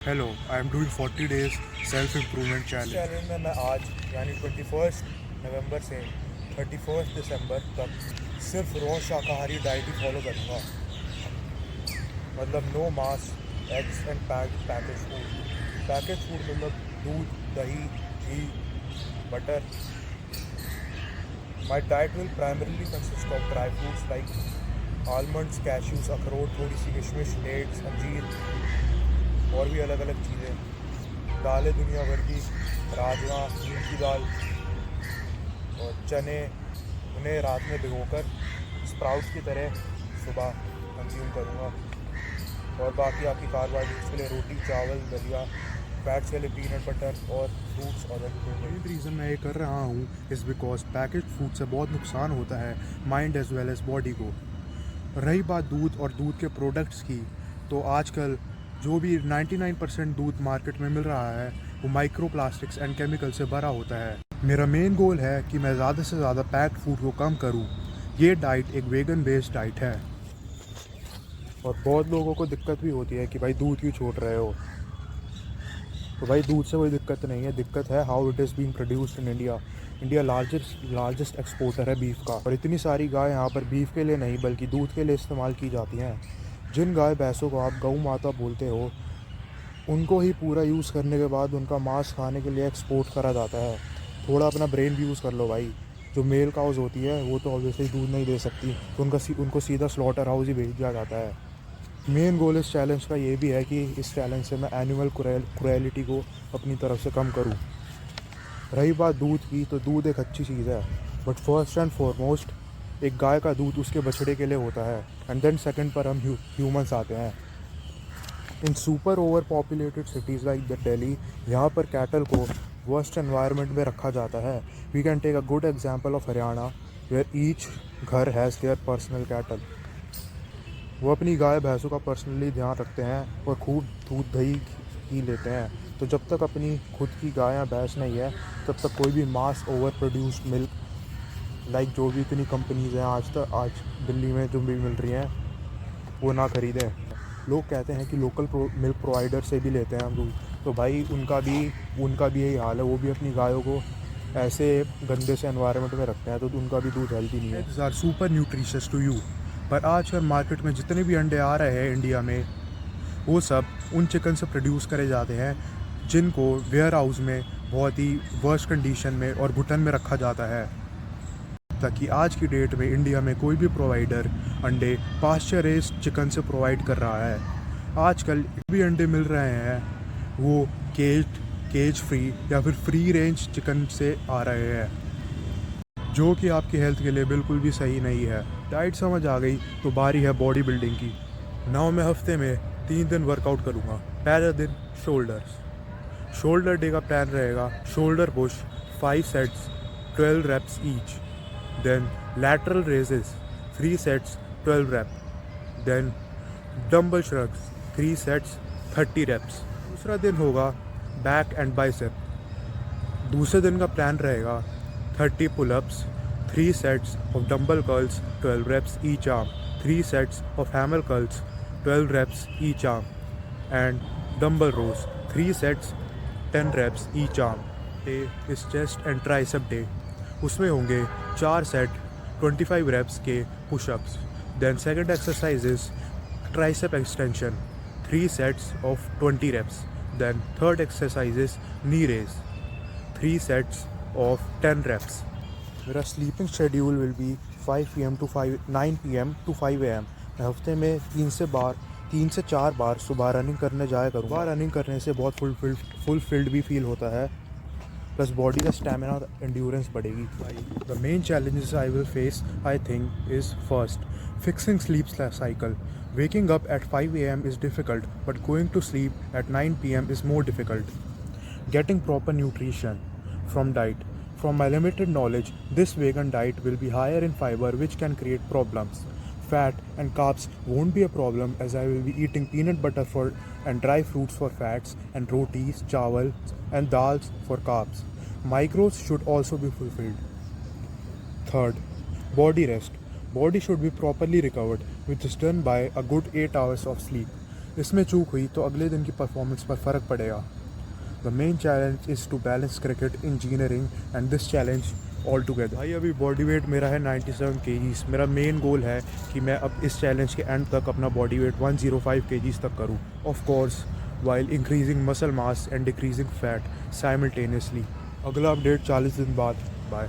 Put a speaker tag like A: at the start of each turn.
A: Hello, I am doing 40 days self improvement challenge.
B: Challenge में मैं आज यानी 21 नवंबर से 31 दिसंबर तक सिर्फ रॉ शाकाहारी डाइट ही फॉलो करूँगा। मतलब नो मांस, eggs and package food. Package food मतलब दूध, दही, घी, butter. My diet will primarily consist of dry fruits like almonds, cashews, अखरोट, थोड़ी सी किशमिश, डेट्स, अंजीर और भी अलग अलग चीज़ें। दालें दुनिया भर की, राजमा, मूंग की दाल और चने, उन्हें रात में भिगोकर स्प्राउट्स की तरह सुबह कंज्यूम करूँगा। और बाकी आपकी कार्बोहाइड्रेट्स के लिए रोटी, चावल, दलिया, फैट्स के लिए पीनट बटर और फ्रूट्स और
A: मेन
B: वेजिटेबल्स।
A: रीज़न मैं ये कर रहा हूँ इज़ बिकॉज पैकेज फूड से बहुत नुकसान होता है mind as well as body को। रही बात दूध और दूध के प्रोडक्ट्स की, तो आजकल जो भी 99% दूध मार्केट में मिल रहा है वो माइक्रो प्लास्टिक्स एंड केमिकल से भरा होता है। मेरा मेन गोल है कि मैं ज़्यादा से ज़्यादा पैक्ड फूड को कम करूँ। ये डाइट एक वेगन बेस्ड डाइट है। और बहुत लोगों को दिक्कत भी होती है कि भाई दूध क्यों छोड़ रहे हो। तो भाई दूध से कोई दिक्कत नहीं है, दिक्कत है how it is being produced in India. India largest exporter है बीफ का, और इतनी सारी गाय यहाँ पर बीफ के लिए नहीं बल्कि दूध के लिए इस्तेमाल की जाती हैं। जिन गाय भैंसों को आप गऊ माता बोलते हो, उनको ही पूरा यूज़ करने के बाद उनका मांस खाने के लिए एक्सपोर्ट करा जाता है। थोड़ा अपना ब्रेन भी यूज़ कर लो भाई। जो मेल काउज होती है वो तो ऑब्वियसली दूध नहीं दे सकती, तो उनको सीधा स्लॉटर हाउस ही भेज दिया जाता है। मेन गोल इस चैलेंज का ये भी है कि इस चैलेंज से मैं एनिमल क्रुएलिटी को अपनी तरफ से कम करूँ। रही बात दूध की, तो दूध एक अच्छी चीज़ है, बट फर्स्ट एंड फॉरमोस्ट एक गाय का दूध उसके बछड़े के लिए होता है, एंड देन सेकंड पर हम ह्यूमंस आते हैं। In super over populated cities like the Delhi, यहाँ पर कैटल को वर्स्ट एनवायरनमेंट में रखा जाता है। We can take a good example of Haryana, where each घर हैज़ देयर पर्सनल कैटल। वो अपनी गाय भैंसों का पर्सनली ध्यान रखते हैं और खूब दूध दही घी लेते हैं। तो जब तक अपनी खुद की गाय या भैंस नहीं है, तब तक कोई भी मास ओवर प्रोड्यूस्ड मिल्क लाइक जो भी इतनी कंपनीज़ हैं आज दिल्ली में जो भी मिल रही हैं, वो ना ख़रीदें। लोग कहते हैं कि लोकल मिल्क प्रोवाइडर से भी लेते हैं हम दूध, तो भाई उनका भी यही हाल है। वो भी अपनी गायों को ऐसे गंदे से एनवायरनमेंट में रखते हैं, तो उनका भी दूध हेल्दी नहीं है। Eggs are super nutritious to you, पर आजकल मार्केट में जितने भी अंडे आ रहे हैं इंडिया में, वो सब उन चिकन से प्रोड्यूस करे जाते हैं जिनको वेयर हाउस में बहुत ही वर्स्ट कंडीशन में और घुटन में रखा जाता है, ताकि आज की डेट में इंडिया में कोई भी प्रोवाइडर अंडे पास्चर रेस्ड चिकन से प्रोवाइड कर रहा है। आजकल भी अंडे मिल रहे हैं वो केज फ्री या फिर फ्री रेंज चिकन से आ रहे हैं, जो कि आपकी हेल्थ के लिए बिल्कुल भी सही नहीं है। डाइट समझ आ गई, तो बारी है बॉडी बिल्डिंग की। नाउ मैं हफ्ते में 3 दिन वर्कआउट करूँगा। पहला दिन शोल्डर डे का प्लान रहेगा shoulder push 5 sets 12 reps each, then lateral raises 3 sets 12 reps, then dumbbell shrugs 3 sets 30 reps। दूसरा दिन होगा बैक एंड बाइसेप। दूसरे दिन का प्लान रहेगा 30 pullups, 3 sets of dumbbell curls 12 reps each arm, 3 sets of hammer curls 12 reps each arm, and dumbbell rows 3 sets 10 reps each arm। Day is chest and tricep day. उसमें होंगे 4 set 25 reps के pushups. Then second exercise is tricep extension 3 sets of 20 reps। Then third exercise is knee raise 3 sets of 10 reps। मेरा sleeping schedule will be 5 PM to 9 PM to 5 AM। मैं हफ्ते में 3 से 4 बार सुबह running करने जाया करूँगा। रनिंग करने से बहुत फुलफिल्ड भी फील होता है, प्लस बॉडी का स्टैमिना और एंड्योरेंस बढ़ेगी। The main challenges I will face, I think, is first, fixing sleep cycle. Waking up at 5 AM is difficult, but going to sleep at 9 PM is more difficult. Getting proper nutrition from diet. From my limited knowledge, this vegan diet will be higher in fiber, which can create problems. Fat and carbs won't be a problem, as I will be eating peanut butter and dry fruits for fats, and rotis, chawal and dals for carbs. Micros should also be fulfilled. Third, body rest. Body should be properly recovered, which is done by a good 8 hours of sleep. इसमें चूक हुई तो अगले दिन की performance पर फ़र्क पड़ेगा। The main challenge is to balance cricket, engineering and this challenge all together. भाई अभी बॉडी वेट मेरा है 97 kgs। मेरा मेन गोल है कि मैं अब इस चैलेंज के एंड तक अपना बॉडी वेट 105 kgs तक करूँ, of course while increasing muscle mass and decreasing fat simultaneously. अगला अपडेट 40 दिन बाद। बाय।